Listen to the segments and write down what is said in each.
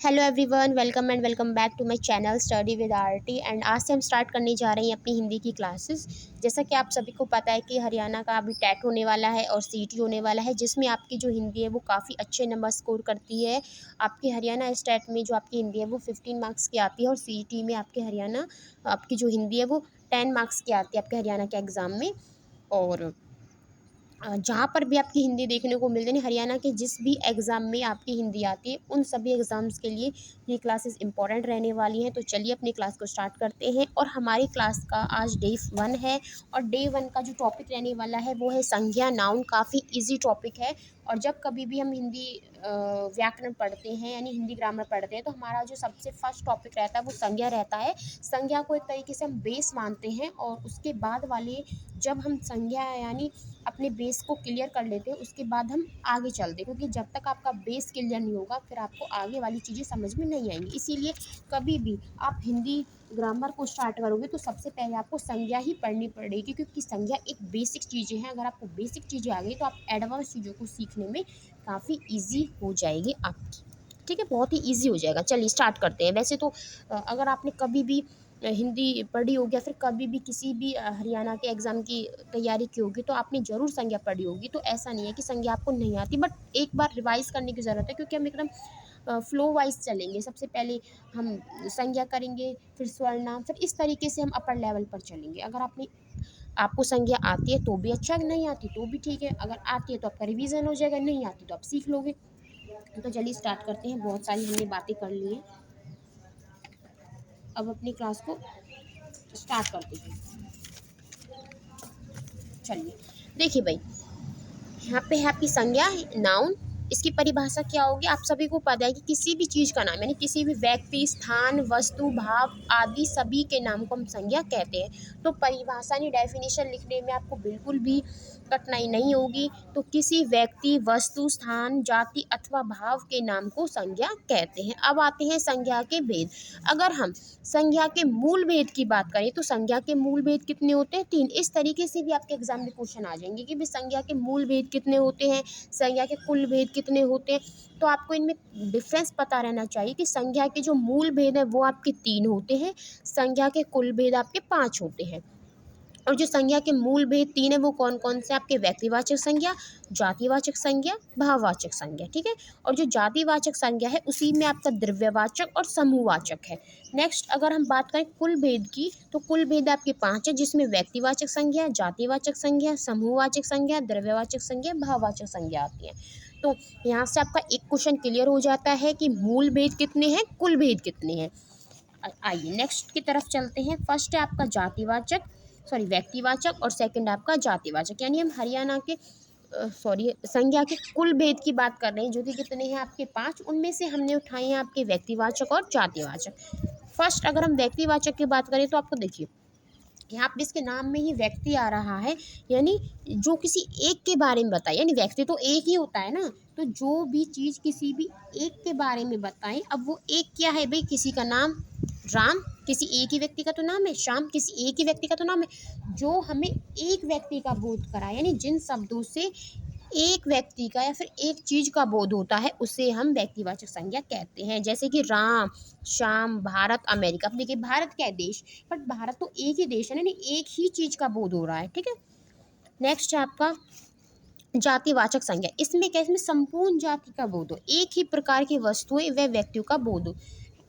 Hello everyone, welcome and welcome back to my channel study with RT. And आज से हम start करने जा रहे हैं अपनी हिंदी की क्लासेस। जैसा कि आप सभी को पता है कि हरियाणा का अभी टेट होने वाला है और सीटी होने वाला है, जिसमें आपकी जो हिंदी है वो काफ़ी अच्छे नंबर स्कोर करती है। आपकी हरियाणा स्टेट में जो आपकी हिंदी है वो 15 मार्क्स की आती है और सीटी में आपके हरियाणा आपकी जो हिंदी है वो 10 मार्क्स की आती है आपके हरियाणा के एग्ज़ाम में। और जहाँ पर भी आपकी हिंदी देखने को मिलती है, हरियाणा के जिस भी एग्ज़ाम में आपकी हिंदी आती है उन सभी एग्ज़ाम्स के लिए ये क्लासेस इंपॉर्टेंट रहने वाली हैं। तो चलिए अपनी क्लास को स्टार्ट करते हैं। और हमारी क्लास का आज डे 1 है और डे 1 का जो टॉपिक रहने वाला है वो है संज्ञा नाउन। काफ़ी ईजी टॉपिक है। और जब कभी भी हम हिंदी व्याकरण पढ़ते हैं यानी हिंदी ग्रामर पढ़ते हैं तो हमारा जो सबसे फर्स्ट टॉपिक रहता है वो संज्ञा रहता है। संज्ञा को एक तरीके से हम बेस मानते हैं और उसके बाद वाले जब हम संज्ञा यानी अपने बेस को क्लियर कर लेते हैं उसके बाद हम आगे चलते हैं, क्योंकि जब तक आपका बेस क्लियर नहीं होगा फिर आपको आगे वाली चीज़ें समझ में नहीं आएंगी। इसीलिए कभी भी आप हिंदी ग्रामर को स्टार्ट करोगे तो सबसे पहले आपको संज्ञा ही पढ़नी पड़ेगी, क्योंकि संज्ञा एक बेसिक चीज़ें हैं। अगर आपको बेसिक चीज़ें आ गई तो आप एडवांस चीज़ों को सीखने में काफ़ी ईजी हो जाएगी आपकी। ठीक है, बहुत ही ईजी हो जाएगा। चलिए स्टार्ट करते हैं। वैसे तो अगर आपने कभी भी हिंदी पढ़ी होगी या फिर कभी भी किसी भी हरियाणा के एग्ज़ाम की तैयारी की होगी तो आपने ज़रूर संज्ञा पढ़ी होगी। तो ऐसा नहीं है कि संज्ञा आपको नहीं आती, बट एक बार रिवाइज़ करने की ज़रूरत है, क्योंकि हम एकदम फ्लो वाइज़ चलेंगे। सबसे पहले हम संज्ञा करेंगे, फिर स्वरनाम, फिर इस तरीके से हम अपर लेवल पर चलेंगे। अगर आपको संज्ञा आती है तो भी अच्छा, नहीं आती तो भी ठीक है। अगर आती है तो आपका रिवीजन हो जाएगा, नहीं आती तो आप सीख लोगे। तो चलिए स्टार्ट करते हैं। बहुत सारी हमने बातें कर ली हैं, अब अपनी क्लास को स्टार्ट करते हैं। चलिए देखिए भाई, यहाँ पे है आपकी संज्ञा नाउन। इसकी परिभाषा क्या होगी, आप सभी को पता है कि किसी भी चीज़ का नाम यानी किसी भी व्यक्ति, स्थान, वस्तु, भाव आदि सभी के नाम को हम संज्ञा कहते हैं। तो परिभाषा यानी डेफिनेशन लिखने में आपको बिल्कुल भी कठिनाई नहीं होगी। तो किसी व्यक्ति, वस्तु, स्थान, जाति अथवा भाव के नाम को संज्ञा कहते हैं। अब आते हैं संज्ञा के भेद। अगर हम संज्ञा के मूल भेद की बात करें तो संज्ञा के मूल भेद कितने होते हैं? 3। इस तरीके से भी आपके एग्जाम में क्वेश्चन आ जाएंगे कि भाई संज्ञा के मूल भेद कितने होते हैं, संज्ञा के कुल भेद कितने होते हैं। तो आपको इनमें डिफरेंस पता रहना चाहिए कि संज्ञा के जो मूल भेद है वो आपके 3 होते हैं, संज्ञा के कुल भेद आपके 5 होते हैं। और जो संज्ञा के मूल भेद 3 है वो कौन कौन से? आपके व्यक्तिवाचक संज्ञा, जातिवाचक संज्ञा, भाववाचक संज्ञा। ठीक है। और जो जातिवाचक संज्ञा है उसी में आपका द्रव्यवाचक और समूहवाचक है। नेक्स्ट अगर हम बात करें कुल भेद की तो कुल भेद आपके 5 है, जिसमें व्यक्तिवाचक संज्ञा, जातिवाचक संज्ञा, समूहवाचक संज्ञा, द्रव्यवाचक संज्ञा, भाववाचक संज्ञा आती है। तो यहाँ से आपका एक क्वेश्चन क्लियर हो जाता है कि मूल भेद कितने हैं, कुल भेद कितने हैं। आइए नेक्स्ट की तरफ चलते हैं। फर्स्ट है आपका जातिवाचक, सॉरी व्यक्तिवाचक, और सेकंड आपका जातिवाचक। यानी हम हरियाणा के संज्ञा के कुल भेद की बात कर रहे हैं, जो कि कितने हैं आपके 5। उनमें से हमने उठाए हैं आपके व्यक्तिवाचक और जातिवाचक। फर्स्ट अगर हम व्यक्तिवाचक की बात करें तो आपको देखिए यहाँ पे इसके नाम में ही व्यक्ति आ रहा है, यानी जो किसी एक के बारे में बताए, यानी व्यक्ति तो एक ही होता है ना। तो जो भी चीज़ किसी भी एक के बारे में बताएं, अब वो एक क्या है भाई, किसी का नाम राम, किसी एक ही व्यक्ति का तो नाम है श्याम, किसी एक ही व्यक्ति का तो नाम है। जो हमें एक व्यक्ति का बोध कराए, यानी जिन शब्दों से एक व्यक्ति का या फिर एक चीज का बोध होता है उसे हम व्यक्तिवाचक संज्ञा कहते हैं। जैसे कि राम, श्याम, भारत, अमेरिका। अब देखिए भारत क्या है, देश, बट भारत तो एक ही देश है ना, एक ही चीज का बोध हो रहा है। ठीक है। नेक्स्ट है आपका जातिवाचक संज्ञा। इसमें क्या है, इसमें संपूर्ण जाति का बोध हो, एक ही प्रकार की वस्तुएं व व्यक्तियों का बोध हो,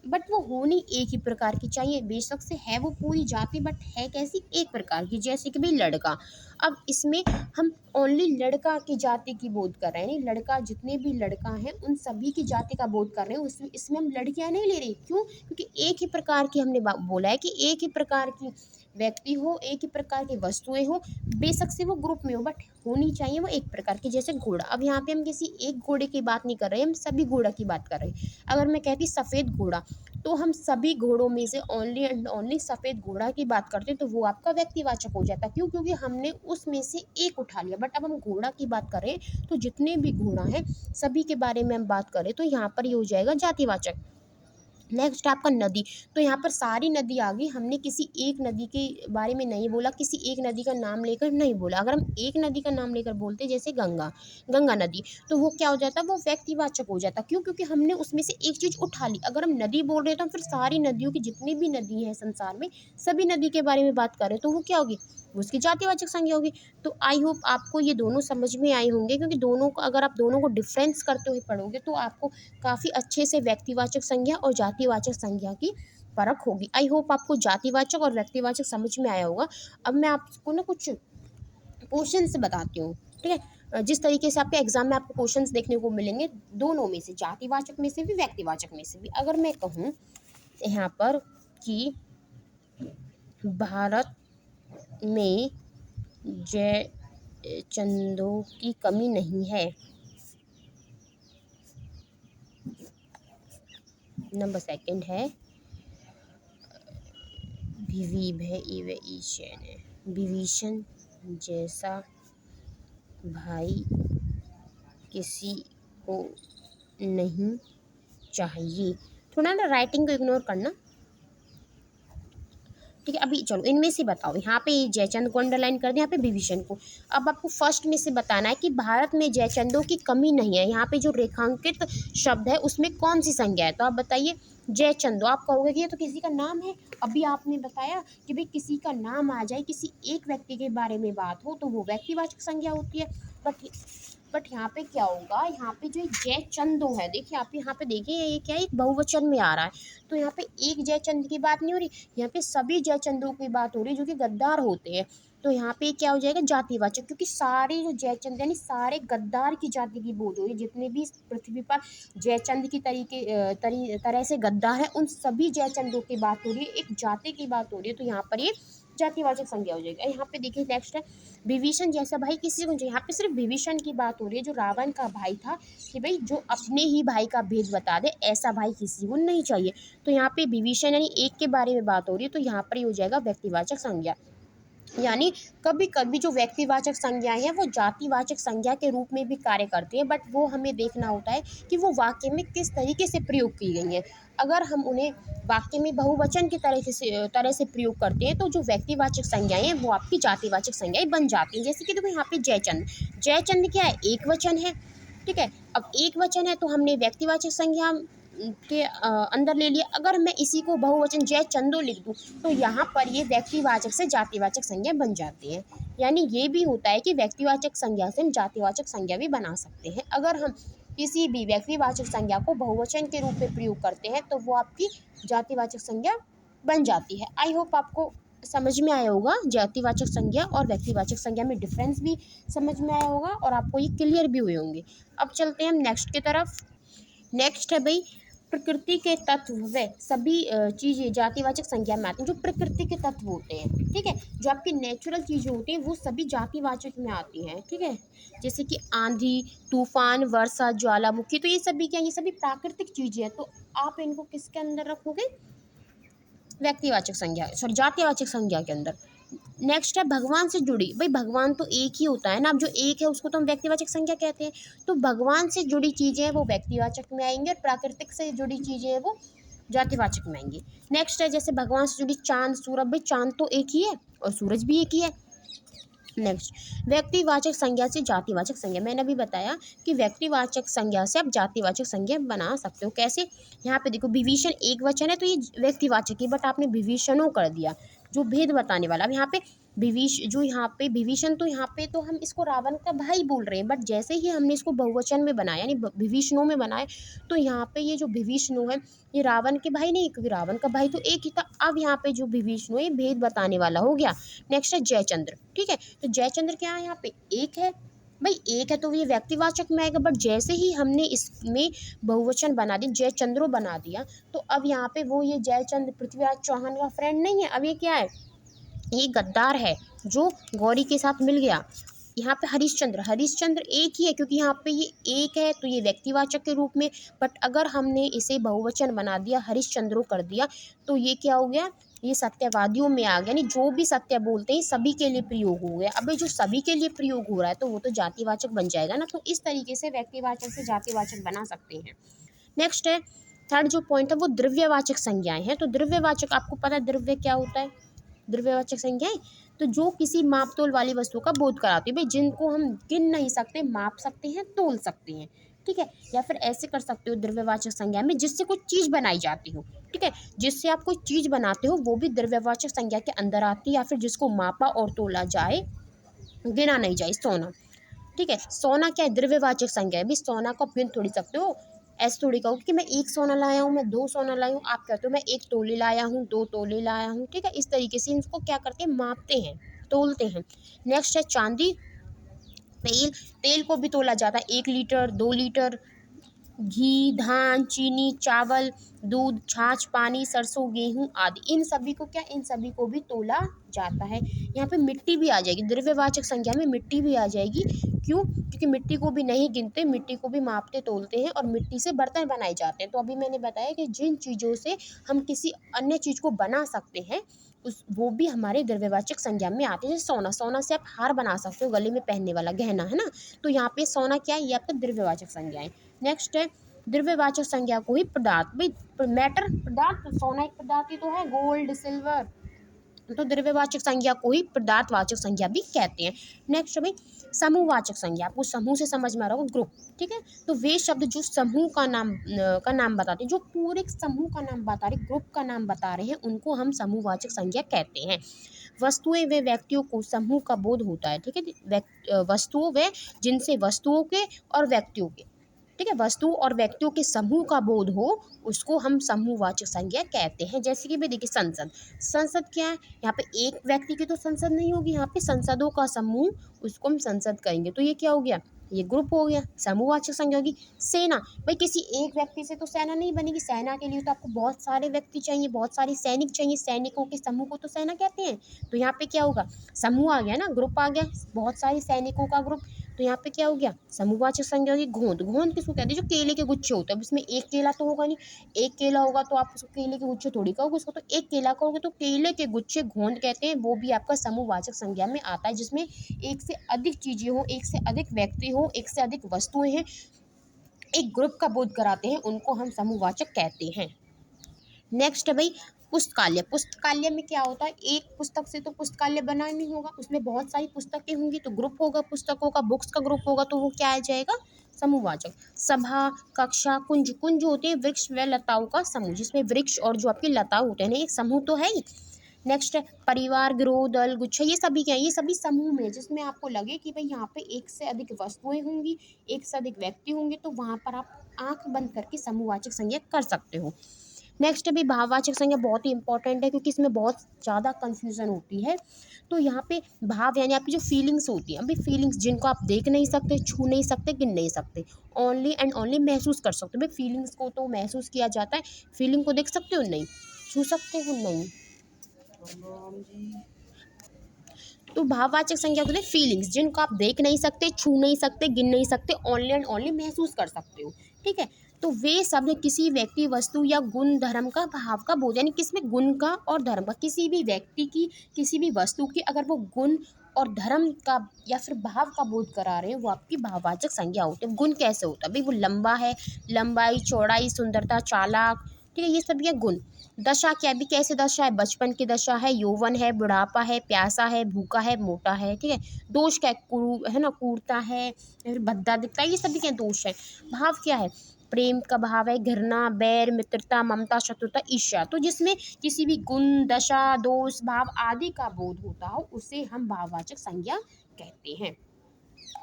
बट वो होनी एक ही प्रकार की चाहिए। बेशक से है वो पूरी जाति, बट है कैसी, एक प्रकार की। जैसे कि भाई लड़का, अब इसमें हम ओनली लड़का की जाति की बोध कर रहे हैं, यानी लड़का, जितने भी लड़का हैं उन सभी की जाति का बोध कर रहे हैं। उसमें इसमें हम लड़कियां नहीं ले रहे। क्यों? क्योंकि एक ही प्रकार की हमने बोला है कि एक ही प्रकार की व्यक्ति हो, एक ही प्रकार की वस्तुएं हो, बेशक से वो ग्रुप में हो, बट होनी चाहिए वो एक प्रकार की। जैसे घोड़ा, अब यहाँ पे हम किसी एक घोड़े की बात नहीं कर रहे हैं, हम सभी घोड़ा की बात कर रहे हैं। अगर मैं कहती सफ़ेद घोड़ा तो हम सभी घोड़ों में से ओनली एंड ओनली सफ़ेद घोड़ा की बात करते हैं, तो वो आपका व्यक्तिवाचक हो जाता है। क्यों? क्योंकि हमने उसमें से एक उठा लिया। बट अब हम घोड़ा की बात करें तो जितने भी घोड़ा हैं सभी के बारे में हम बात करें तो यहाँ पर ये हो जाएगा जातिवाचक। नेक्स्ट है आपका नदी। तो यहाँ पर सारी नदी आ गई, हमने किसी एक नदी के बारे में नहीं बोला, किसी एक नदी का नाम लेकर नहीं बोला। अगर हम एक नदी का नाम लेकर बोलते जैसे गंगा, गंगा नदी, तो वो क्या हो जाता, वो व्यक्तिवाचक हो जाता। क्यों? क्योंकि हमने उसमें से एक चीज़ उठा ली। अगर हम नदी बोल रहे हैं तो हम फिर सारी नदियों की, जितनी भी नदी है संसार में, सभी नदी के बारे में बात कर रहे हैं, तो वो क्या होगी, वो उसकी जातिवाचक संज्ञा होगी। तो आई होप आपको ये दोनों समझ में आए होंगे, क्योंकि दोनों को, अगर आप दोनों को डिफरेंस करते हुए पढ़ोगे तो आपको काफ़ी अच्छे से व्यक्तिवाचक संज्ञा और जातिवाचक संज्ञा की परख होगी। आई होप आपको जातिवाचक और व्यक्तिवाचक समझ में आया होगा। अब मैं आपको ना कुछ क्वेश्चन से बताती हूँ, ठीक है। जिस तरीके से आपके एग्जाम में आपको क्वेश्चंस देखने को मिलेंगे, दोनों में से, जातिवाचक में से भी व्यक्तिवाचक में से भी। अगर मैं कहूँ यहाँ पर कि भारत में जय चंदों की कमी नहीं है, नंबर सेकंड है विभीषण जैसा भाई किसी को नहीं चाहिए। थोड़ा ना राइटिंग को इग्नोर करना, ठीक है। अभी चलो इनमें से बताओ, यहाँ पे जयचंद को अंडरलाइन कर दिया, यहाँ पे विभीषण को। अब आपको फर्स्ट में से बताना है कि भारत में जयचंदों की कमी नहीं है। यहाँ पे जो रेखांकित शब्द है उसमें कौन सी संज्ञा है, तो आप बताइए जयचंदो। आप कहोगे कि ये तो किसी का नाम है, अभी आपने बताया कि भाई किसी का नाम आ जाए, किसी एक व्यक्ति के बारे में बात हो तो वो व्यक्तिवाचक संज्ञा होती है। बट यहाँ पे क्या होगा, यहाँ पे जो जयचंदो है, देखिए आप यहाँ पे देखिए ये क्या है, एक बहुवचन में आ रहा है। तो यहाँ पे एक जयचंद की बात नहीं हो रही, यहाँ पे सभी जयचंदों की बात हो रही है जो कि गद्दार होते हैं। तो यहाँ पे क्या हो जाएगा, जातिवाचक, क्योंकि सारे जो जयचंद यानी सारे गद्दार की जाति की बोध हो रही है। जितने भी इस पृथ्वी पर जयचंद की तरह से गद्दार है, उन सभी जयचंदों की बात हो रही है, एक जाति की बात हो रही है। तो यहाँ पर ये जातिवाचक संज्ञा हो जाएगी। यहाँ पे देखिए नेक्स्ट है विभीषण जैसा भाई किसी को चाहिए। यहाँ पे सिर्फ विभीषण की बात हो रही है जो रावण का भाई था, कि भाई जो अपने ही भाई का भेद बता दे, ऐसा भाई किसी को नहीं चाहिए। तो यहाँ पे विभीषण यानी एक के बारे में बात हो रही है, तो यहाँ पर ये हो जाएगा व्यक्तिवाचक संज्ञा। यानी कभी कभी जो व्यक्तिवाचक संज्ञाएं हैं वो जातिवाचक संज्ञा के रूप में भी कार्य करती हैं, बट वो हमें देखना होता है कि वो वाक्य में किस तरीके से प्रयोग की गई हैं। अगर हम उन्हें वाक्य में बहुवचन की तरह से प्रयोग करते हैं तो जो व्यक्तिवाचक संज्ञाएं हैं वो आपकी जातिवाचक संज्ञाएं बन जाती हैं। जैसे कि देखो यहाँ पे जयचंद, जयचंद क्या है, एक वचन है, ठीक है। अब एक वचन है तो हमने व्यक्तिवाचक संज्ञा के अंदर ले लिया। अगर मैं इसी को बहुवचन जय चंदो लिख दूँ तो यहाँ पर ये व्यक्तिवाचक से जातिवाचक संज्ञा बन जाती है। यानी ये भी होता है कि व्यक्तिवाचक संज्ञा से हम जातिवाचक संज्ञा भी बना सकते हैं। अगर हम किसी भी व्यक्तिवाचक संज्ञा को बहुवचन के रूप में प्रयोग करते हैं तो वो आपकी जातिवाचक संज्ञा बन जाती है। आई होप आपको समझ में आया होगा जातिवाचक संज्ञा और व्यक्तिवाचक संज्ञा में डिफरेंस भी समझ में आया होगा और आपको ये क्लियर भी हुए होंगे। अब चलते हैं हम नेक्स्ट की तरफ। नेक्स्ट है भाई प्रकृति के तत्व व सभी चीज़ें जातिवाचक संज्ञा में आती हैं। जो प्रकृति के तत्व होते हैं, ठीक है, जो आपकी नेचुरल चीज़ें होती हैं वो सभी जातिवाचक में आती हैं, ठीक है। जैसे कि आंधी, तूफान, वर्षा, ज्वालामुखी, तो ये सभी क्या, ये सभी प्राकृतिक चीज़ें हैं। तो आप इनको किसके अंदर रखोगे, व्यक्तिवाचक संज्ञा, सॉरी जातिवाचक संज्ञा के अंदर। नेक्स्ट है भगवान से जुड़ी, भाई भगवान तो एक ही होता है ना, अब जो एक है उसको तो हम व्यक्तिवाचक संज्ञा कहते हैं। तो भगवान से जुड़ी चीज़ें हैं वो व्यक्तिवाचक में आएंगी और प्राकृतिक से जुड़ी चीज़ें हैं वो जातिवाचक में आएंगी। नेक्स्ट है जैसे भगवान से जुड़ी चांद, सूरज, भाई चांद तो एक ही है और सूरज भी एक ही है। नेक्स्ट व्यक्तिवाचक संज्ञा से जातिवाचक संज्ञा, मैंने अभी बताया कि व्यक्तिवाचक संज्ञा से आप जातिवाचक संज्ञा बना सकते हो। कैसे, यहाँ पे देखो विभीषण एक वचन है तो ये व्यक्तिवाचक है, बट आपने विभीषणों कर दिया जो भेद बताने वाला। अब यहाँ पे यहाँ पे विभीषण, तो यहाँ पे तो हम इसको रावण का भाई बोल रहे हैं, बट जैसे ही हमने इसको बहुवचन में बनाया यानी विभीषणों में बनाए, तो यहाँ पे ये जो विभीषणों है ये रावण के भाई नहीं, क्योंकि रावण का भाई तो एक ही था। अब यहाँ पे जो विभीषणों ये भेद बताने वाला हो गया। नेक्स्ट है जयचंद्र, ठीक है। तो जयचंद्र क्या है, यहाँ पे एक है, भाई एक है तो ये व्यक्तिवाचक में आएगा, बट जैसे ही हमने इसमें बहुवचन बना दिया, जयचंद्रो बना दिया, तो अब यहाँ पे वो ये जयचंद पृथ्वीराज चौहान का फ्रेंड नहीं है, अब ये क्या है, ये गद्दार है जो गौरी के साथ मिल गया। यहाँ पे हरिश्चंद्र, हरिश्चंद्र एक ही है क्योंकि यहाँ पे ये एक है तो ये व्यक्तिवाचक के रूप में, बट अगर हमने इसे बहुवचन बना दिया, हरिश्चंद्रो कर दिया, तो ये क्या हो गया, ये सत्यवादियों में आ गया, यानी जो भी सत्य बोलते हैं सभी के लिए प्रयोग हो गया। अब जो सभी के लिए प्रयोग हो रहा है तो वो तो जातिवाचक बन जाएगा ना। तो इस तरीके से व्यक्तिवाचक से जातिवाचक बना सकते हैं। नेक्स्ट है थर्ड जो पॉइंट है वो द्रव्यवाचक संज्ञाएं हैं। तो द्रव्यवाचक आपको पता है द्रव्य क्या होता है, द्रव्यवाचक संज्ञाएं तो जो किसी मापतोल वाली वस्तु का बोध कराती है भाई, जिनको हम गिन नहीं सकते, माप सकते हैं, तोल सकते हैं, ठीक है। या फिर ऐसे कर सकते हो द्रव्यवाचक संज्ञा में जिससे कोई चीज बनाई जाती हो, ठीक है, जिससे आप कोई चीज बनाते हो वो भी द्रव्यवाचक संज्ञा के अंदर आती है। या फिर जिसको मापा और तोला जाए, गिना नहीं जाए, सोना, ठीक है। सोना क्या है, द्रव्यवाचक संज्ञा है। अभी सोना को आप गिन थोड़ी सकते हो, ऐसे थोड़ी कहो कि मैं एक सोना लाया हूँ, मैं दो सोना लाई हूँ, आप कहते हो मैं एक तोले लाया हूँ, दो तोले लाया हूँ, ठीक है। इस तरीके से इनको क्या करते हैं, मापते हैं, तोलते हैं। नेक्स्ट है चांदी, तेल, तेल को भी तोला जाता है, 1 लीटर, 2 लीटर, घी, धान, चीनी, चावल, दूध, छाछ, पानी, सरसों, गेहूं आदि, इन सभी को क्या, इन सभी को भी तोला जाता है। यहाँ पे मिट्टी भी आ जाएगी, द्रव्यवाचक संज्ञा में मिट्टी भी आ जाएगी। क्यों, क्योंकि मिट्टी को भी नहीं गिनते, मिट्टी को भी मापते तोलते हैं, और मिट्टी से बर्तन बनाए जाते हैं। तो अभी मैंने बताया कि जिन चीज़ों से हम किसी अन्य चीज़ को बना सकते हैं उस वो भी हमारे द्रव्यवाचक संज्ञा में आते हैं। जैसे सोना, सोना से आप हार बना सकते हो, गले में पहनने वाला गहना, है ना। तो यहाँ पे सोना क्या है, ये आपका द्रव्यवाचक संज्ञा है। नेक्स्ट है द्रव्यवाचक संज्ञा को ही पदार्थ, भाई मैटर पदार्थ, सोना एक पदार्थ ही तो है, गोल्ड सिल्वर, तो द्रव्यवाचक संज्ञा को ही पदार्थवाचक संज्ञा भी कहते हैं। नेक्स्ट भाई समूहवाचक संज्ञा, आपको समूह से समझ में आ रहा होगा, ग्रुप, ठीक है। तो वे शब्द जो समूह का नाम बताते हैं, जो पूरे समूह का नाम बता रहे, ग्रुप का नाम बता रहे हैं, उनको हम समूहवाचक संज्ञा कहते हैं। वस्तुएं व व्यक्तियों को समूह का बोध होता है, ठीक है। वस्तुओं व जिनसे वस्तुओं के और व्यक्तियों के, ठीक है, वस्तु और व्यक्तियों के समूह का बोध हो, उसको हम समूहवाचक संज्ञा कहते हैं। जैसे कि भाई देखिए संसद, संसद क्या है, यहाँ पे एक व्यक्ति की तो संसद नहीं होगी, यहाँ पे संसदों का समूह, उसको हम संसद कहेंगे। तो ये क्या हो गया, ये ग्रुप हो गया, समूहवाचक संज्ञा होगी। सेना, भाई किसी एक व्यक्ति से तो सेना नहीं बनेगी, सेना के लिए तो आपको बहुत सारे व्यक्ति चाहिए, बहुत सारे सैनिक चाहिए, सैनिकों के समूह को तो सेना कहते हैं। तो यहाँ पे क्या होगा, समूह आ गया ना, ग्रुप आ गया, बहुत सारे सैनिकों का ग्रुप, तो यहाँ पे क्या हो गया, समूहवाचक संज्ञा होगी। गोंद, गोंद किसको कहते हैं, जो केले के गुच्छे होते हैं। अब इसमें एक केला तो होगा नहीं, एक केला होगा तो आप उसको केले के गुच्छे थोड़ी कहोगे उसको, तो एक केला कहोगे, तो केले के गुच्छे गोंद कहते हैं। वो भी आपका समूहवाचक संज्ञा में आता है, जिसमें एक से अधिक चीजें हो, एक से अधिक व्यक्ति हो, एक से अधिक वस्तुएं हैं, एक ग्रुप का बोध कराते हैं, उनको हम समूहवाचक कहते हैं। नेक्स्ट है भाई पुस्तकालय, पुस्तकालय में क्या होता है, एक पुस्तक से तो पुस्तकालय बना नहीं होगा, उसमें बहुत सारी पुस्तकें होंगी, तो ग्रुप होगा पुस्तकों का, बुक्स का ग्रुप होगा, तो वो क्या आ जाएगा, समूहवाचक। सभा, कक्षा, कुंज, कुंज होते हैं वृक्ष व लताओं का समूह, जिसमें वृक्ष और जो आपकी लता होते हैं ना, एक समूह तो है ही। नेक्स्ट है परिवार, गिरोह, दल, गुच्छा, ये सभी क्या है, ये सभी समूह में, जिसमें आपको लगे कि भाई यहाँ पे एक से अधिक वस्तुएं होंगी, एक से अधिक व्यक्ति होंगे, तो वहां पर आप आंख बंद करके समूहवाचक संज्ञा कर सकते हो। नेक्स्ट अभी भाववाचक संज्ञा बहुत ही इंपॉर्टेंट है, क्योंकि इसमें बहुत ज़्यादा कंफ्यूजन होती है। तो यहाँ पे भाव यानी आपकी जो फीलिंग्स होती हैं, अभी फीलिंग्स जिनको आप देख नहीं सकते, छू नहीं सकते, गिन नहीं सकते, ओनली एंड ओनली महसूस कर सकते हो। भाई फीलिंग्स को तो महसूस किया जाता है, फीलिंग को देख सकते हो नहीं, छू सकते हो नहीं। तो भाववाचक संज्ञा होती है फीलिंग्स, जिनको आप देख नहीं सकते, छू नहीं सकते, गिन नहीं सकते, ओनली एंड ओनली महसूस कर सकते हो, ठीक है। तो वे शब्द किसी व्यक्ति, वस्तु या गुण धर्म का भाव का बोध, यानी किसमें गुण का और धर्म का, किसी भी व्यक्ति की, किसी भी वस्तु की अगर वो गुण और धर्म का या फिर भाव का बोध करा रहे हैं, वो आपकी भाववाचक संज्ञा होती है। गुण कैसे होता है भाई, वो लंबा है, लंबाई, चौड़ाई, सुंदरता, चालाक, ठीक है, ये सब ये गुण। दशा क्या भी, कैसे दशा है, बचपन की दशा है, यौवन है, बुढ़ापा है, प्यासा है, भूखा है, मोटा है, ठीक है। दोष क्या है ना, क्रूरता है, फिर भद्दा दिखता है, ये सभी क्या दोष है। भाव क्या है, प्रेम का भाव है, घृणा, बैर, मित्रता, ममता, शत्रुता, ईर्ष्या, तो जिसमें किसी भी गुण, दशा, दोष, भाव आदि का बोध होता हो, उसे हम भाववाचक संज्ञा कहते हैं।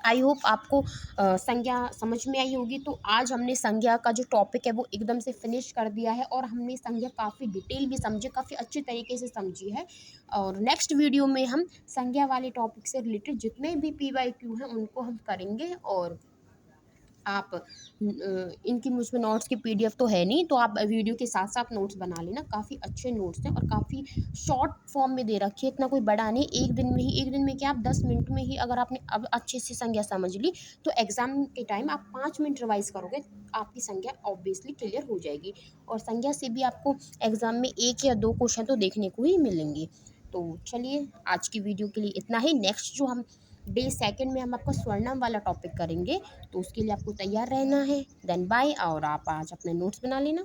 आई होप आपको संज्ञा समझ में आई होगी। तो आज हमने संज्ञा का जो टॉपिक है वो एकदम से फिनिश कर दिया है, और हमने संज्ञा काफ़ी डिटेल भी समझे, काफ़ी अच्छी तरीके से समझी है। और नेक्स्ट वीडियो में हम संज्ञा वाले टॉपिक से रिलेटेड जितने भी PYQ हैं उनको हम करेंगे। और आप इनकी मुझमें नोट्स की PDF तो है नहीं, तो आप वीडियो के साथ साथ नोट्स बना लेना, काफ़ी अच्छे नोट्स हैं और काफ़ी शॉर्ट फॉर्म में दे रखी है, इतना कोई बड़ा नहीं। एक दिन में ही, एक दिन में क्या, आप 10 मिनट में ही अगर आपने अब अच्छे से संज्ञा समझ ली, तो एग्ज़ाम के टाइम आप 5 मिनट रिवाइज करोगे, आपकी संज्ञा ऑब्वियसली क्लियर हो जाएगी। और संज्ञा से भी आपको एग्ज़ाम में 1 या 2 क्वेश्चन तो देखने को ही मिलेंगे। तो चलिए आज की वीडियो के लिए इतना ही। नेक्स्ट जो हम डे सेकंड में हम आपका स्वर्णम वाला टॉपिक करेंगे, तो उसके लिए आपको तैयार रहना है। देन बाय, और आप आज अपने नोट्स बना लेना।